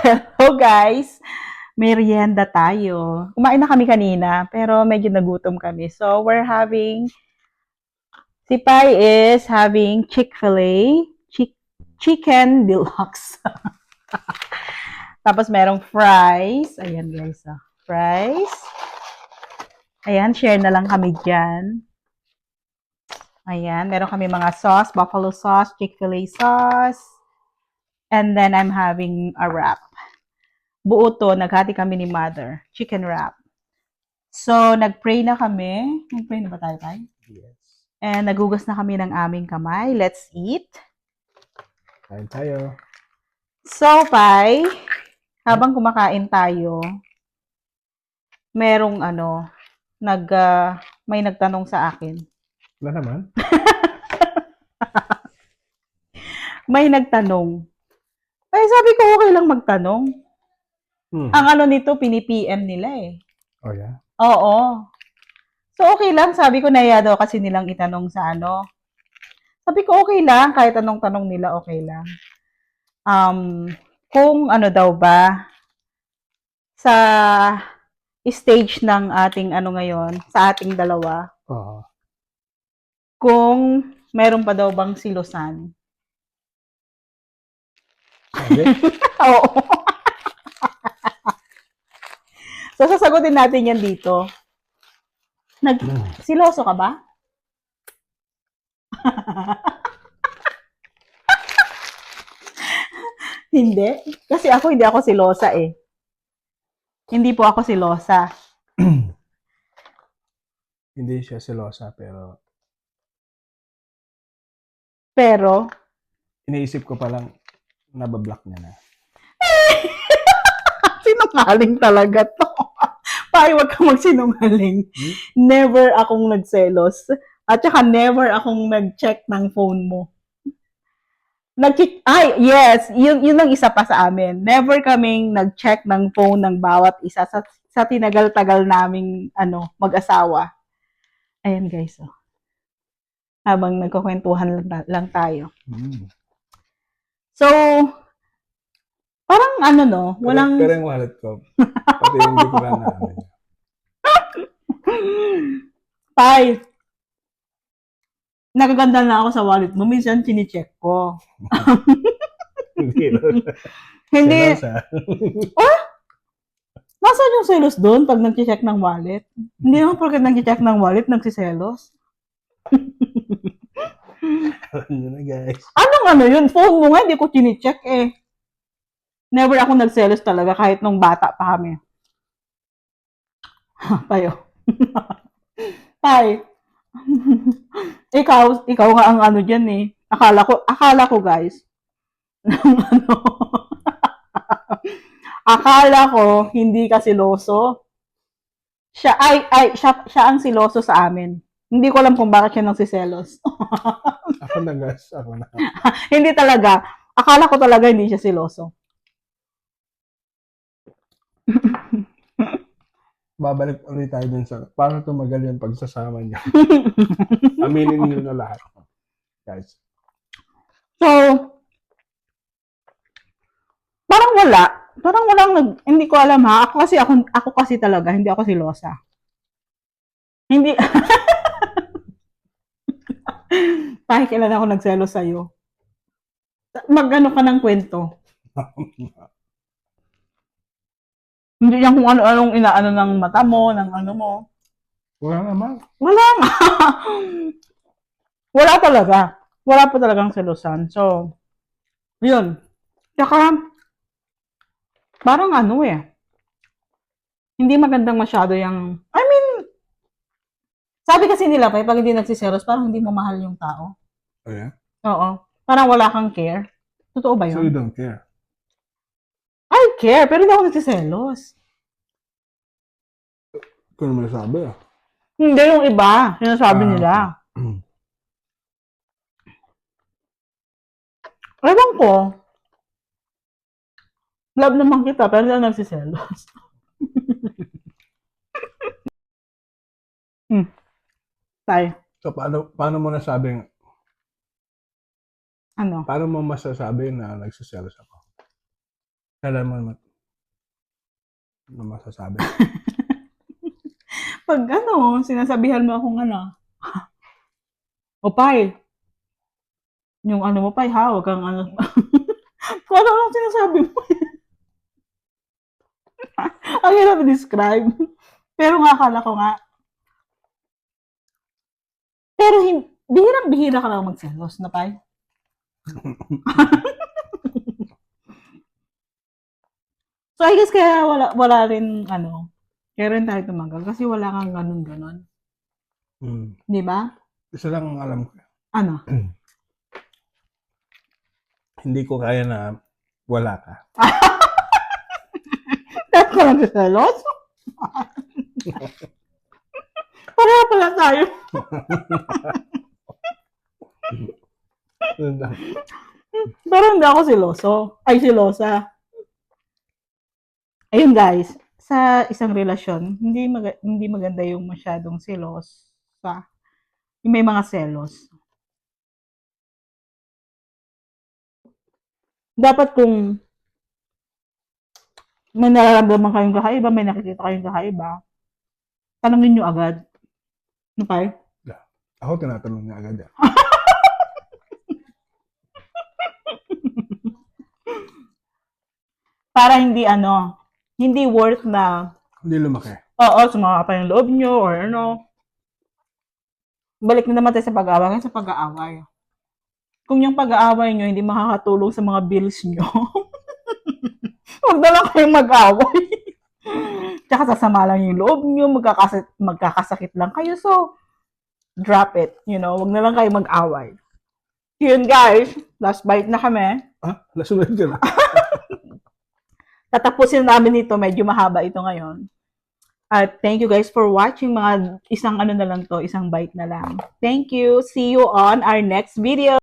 Hello guys! Merienda tayo. Kumain na kami kanina, pero medyo nagutom kami. So, si Pai is having Chick-fil-A, chicken deluxe. Tapos merong fries. Ayan guys, fries. Ayan, share na lang kami dyan. Ayan, meron kami mga sauce, buffalo sauce, Chick-fil-A sauce. And then I'm having a wrap. Buo to, naghati kami ni Mother. Chicken wrap. So, nag-pray na kami. Nag-pray na ba tayo? Yes. And nagugas na kami ng aming kamay. Let's eat. Kain tayo. So, Pai, habang kumakain tayo, merong may nagtanong sa akin. Wala naman. May nagtanong. Ay, sabi ko okay lang magtanong. Ang nito, pini-PM nila eh. Oh, yeah? Oo. So, okay lang. Sabi ko, naiya daw kasi nilang itanong sa Sabi ko, okay lang. Kahit anong tanong nila, okay lang. Kung daw ba, sa stage ng ating ngayon, sa ating dalawa, Oo. kung meron pa daw bang silusan. Sabi? Oo. So, sasagutin natin yan dito. Siloso ka ba? Hindi. Kasi hindi ako silosa eh. Hindi po ako silosa. Hindi siya selosa, pero Pero, iniisip ko palang nabablock niya na. sinungaling talaga to. Pai, wag kang magsinungaling. Never akong nagselos. At saka never akong nag-check ng phone mo. Yes, yun ang isa pa sa amin. Never kaming nag-check ng phone ng bawat isa sa tinagal-tagal naming mag-asawa. Ayan guys, oh. Habang nagkukwentuhan lang tayo. So, parang walang... Pero yung wallet ko, pati hindi ko na namin. Pai, nagaganda na ako sa wallet mo. Minsan, chine-check ko. Hindi. Selosa. Nasaan yung selos doon pag nag-check ng wallet? Hindi naman porket nag-check ng wallet, nagsiselos. Alam nyo na, guys. Anong yun? Phone mo nga, hindi ko chine-check eh. Never ako nagselos talaga kahit nung bata pa kami. Tayo. Tay. ikaw nga ang dyan eh. Akala ko guys. Akala ko hindi ka siloso. Siya ang siloso sa amin. Hindi ko alam kung bakit siya nagsiselos. Ako na, guys. Ako na. Hindi talaga. Akala ko talaga hindi siya siloso. Babalik ulit tayo dun sa paano tumagal yung pagsasama niya. Aminin niyo na lahat. Guys. So, parang walang hindi ko alam ha. Ako kasi talaga, hindi ako silosa. Hindi. Kahit kailan ako nagselos sa'yo. Mag-ano ka ng kwento. Hindi yan kung ano-anong inaano ng mata mo, ng mo. Wala naman. Wala nga. Wala talaga. Wala pa talagang selosan. So, yun. Tsaka, parang hindi magandang masyado yung, sabi kasi nila pag hindi nagsiselos, parang hindi mo mahal yung tao. Oh, yeah? Oo. Parang wala kang care. Totoo ba So you yun? don't care? I care, pero hindi ako nagsiselos. Ikaw naman sabi ah. Hindi yung iba. Sinasabi nila. Ewan ko. Love naman kita, pero hindi ako nagsiselos. Tay. So paano mo nasabing, Ano? paano mo masasabi na nagsiselos ako? Kailan mo naman ano masasabi? Pag ano, sinasabihan mo akong ano, o Pai, yung ano mo Pai ha, huwag kang ano. Kung ano lang sinasabi mo. Ang hirap i-describe. Pero nga, akala ko nga. Pero bihirang-bihira ka lang magselos na Pai. So, I guess kaya wala rin, ano, kaya rin tayo tumagal. Kasi wala kang ganun-ganon. Di ba? Isa lang ang alam ko. Ano? Hindi ko kaya na wala ka. Dahil ka lang selos? Pareha pala tayo. Pero hindi ako seloso. Ay, selosa. Ayun guys, sa isang relasyon, hindi maganda yung masyadong selos. Yung may mga selos. Dapat kung may nararamdaman kayong kakaiba, may nakikita kayong kakaiba, tanongin nyo agad. Okay? Ako tinatanong niya agad. Para hindi worth na, Hindi lumaki. oo, sumama pa yung loob nyo, or ano. Balik na naman tayo sa pag-aaway, sa pag-aaway. Kung yung pag-aaway nyo hindi makakatulong sa mga bills nyo, huwag na lang kayong mag-away. Tsaka sasama lang yung loob nyo, magkakasakit lang kayo. So, drop it. Huwag na lang kayong mag-away. Yun guys, last bite na kami. Nasunod ka na. Tatapusin namin ito, medyo mahaba ito ngayon. At thank you guys for watching. Isang ano na lang to, isang bite na lang. Thank you. See you on our next video.